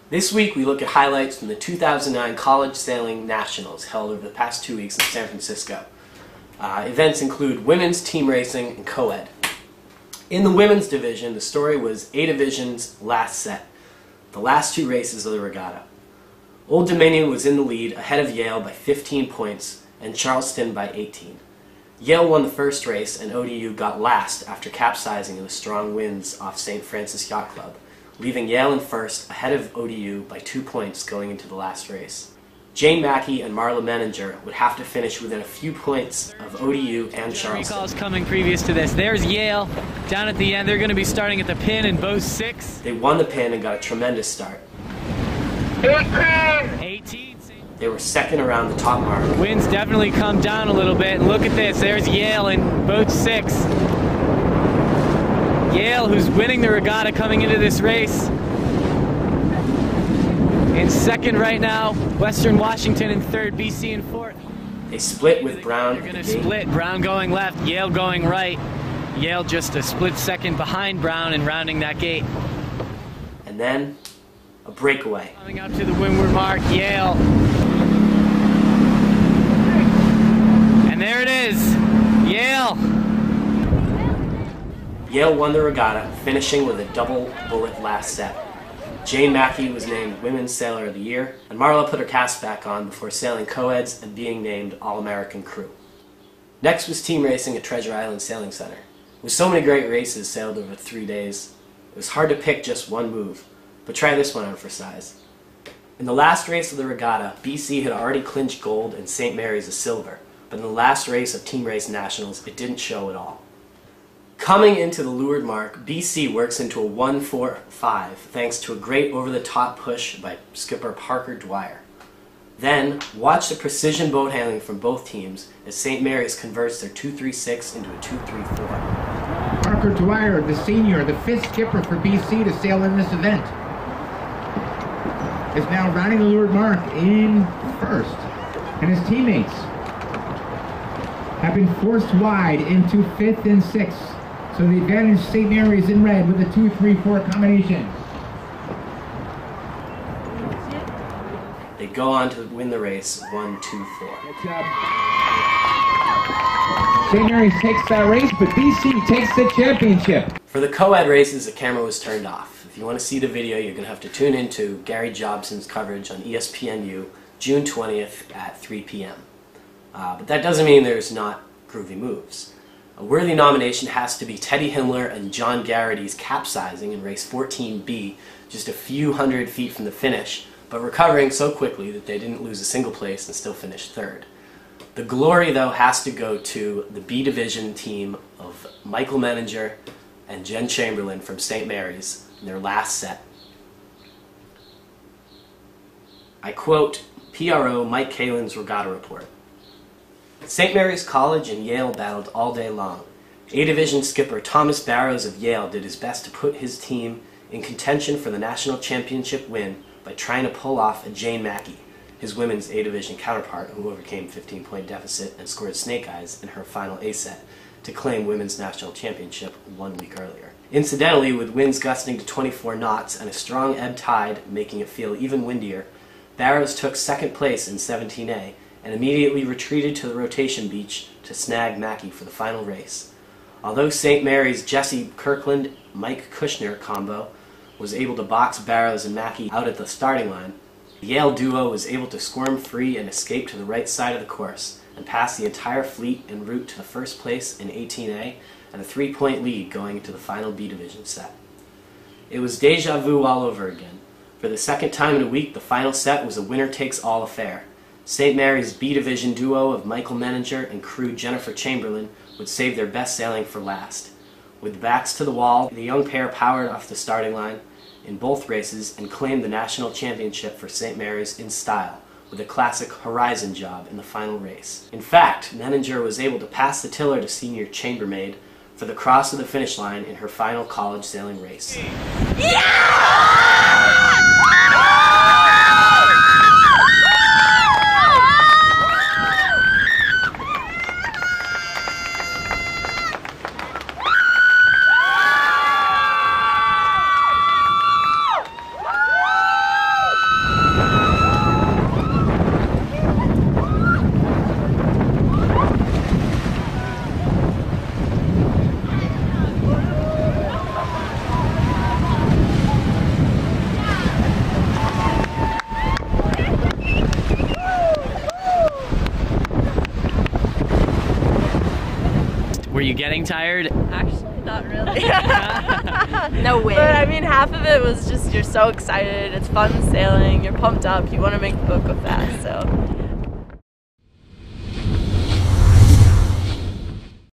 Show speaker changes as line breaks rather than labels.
This week we look at highlights from the 2009 College Sailing Nationals held over the past 2 weeks in San Francisco. Events include women's team racing and Coed. In the women's division, the story was A Division's last set, the last two races of the regatta. Old Dominion was in the lead ahead of Yale by 15 points and Charleston by 18. Yale won the first race and ODU got last after capsizing in the strong winds off St. Francis Yacht Club, leaving Yale in first ahead of ODU by 2 points going into the last race. Jane Mackey and Marla Menninger would have to finish within a few points of ODU and Charleston.
Recalls coming previous to this. There's Yale down at the end. They're going to be starting at the pin in boat 6.
They won the pin and got a tremendous start.
18.
They were second around the top mark.
Winds definitely come down a little bit. Look at this. There's Yale in boat 6. Yale, who's winning the regatta coming into this race. In second right now, Western Washington in third, BC in fourth.
They split with Brown.
They're going to split, Brown going left, Yale going right. Yale just a split second behind Brown and rounding that gate.
And then a breakaway.
Coming up to the windward mark, Yale. And there it is, Yale.
Yale won the regatta, finishing with a double bullet last set. Jane Mackey was named Women's Sailor of the Year, and Marla put her cast back on before sailing Coeds and being named All-American Crew. Next was team racing at Treasure Island Sailing Center. With so many great races sailed over 3 days, it was hard to pick just one move, but try this one out for size. In the last race of the regatta, BC had already clinched gold and St. Mary's a silver, but in the last race of Team Race Nationals, it didn't show at all. Coming into the leeward mark, BC works into a 1-4-5 thanks to a great over-the-top push by skipper Parker Dwyer. Then, watch the precision boat handling from both teams as St. Mary's converts their 2-3-6 into a 2-3-4.
Parker Dwyer, the senior, the 5th skipper for BC to sail in this event, is now rounding the leeward mark in first, and his teammates have been forced wide into 5th and 6th. So the advantage St. Mary's in red with a 2-3-4 combination.
They go on to win the race 1-2-4.
St. Mary's takes that race, but BC takes the championship.
For the Coed races, the camera was turned off. If you want to see the video, you're going to have to tune into Gary Jobson's coverage on ESPNU, June 20th at 3 p.m. But that doesn't mean there's not groovy moves. A worthy nomination has to be Teddy Himmler and John Garrity's capsizing in race 14B, just a few hundred feet from the finish, but recovering so quickly that they didn't lose a single place and still finished third. The glory, though, has to go to the B Division team of Michael Menninger and Jen Chamberlain from St. Mary's in their last set. I quote PRO Mike Kalin's regatta report. St. Mary's College and Yale battled all day long. A Division skipper Thomas Barrows of Yale did his best to put his team in contention for the national championship win by trying to pull off a Jane Mackey, his women's A Division counterpart who overcame 15-point deficit and scored snake eyes in her final A set to claim women's national championship 1 week earlier. Incidentally, with winds gusting to 24 knots and a strong ebb tide making it feel even windier, Barrows took second place in 17A and immediately retreated to the rotation beach to snag Mackey for the final race. Although St. Mary's Jesse Kirkland-Mike Kushner combo was able to box Barrows and Mackey out at the starting line, the Yale duo was able to squirm free and escape to the right side of the course and pass the entire fleet en route to the first place in 18A and a 3-point lead going into the final B Division set. It was deja vu all over again. For the second time in a week, the final set was a winner-takes-all affair. St. Mary's B Division duo of Michael Menninger and crew Jennifer Chamberlain would save their best sailing for last. With backs to the wall, the young pair powered off the starting line in both races and claimed the national championship for St. Mary's in style, with a classic horizon job in the final race. In fact, Menninger was able to pass the tiller to senior chambermaid for the cross of the finish line in her final college sailing race.
Were you getting tired?
Actually, not really.
No way.
But I mean, half of it was just you're so excited. It's fun sailing. You're pumped up. You want to make the boat go fast. So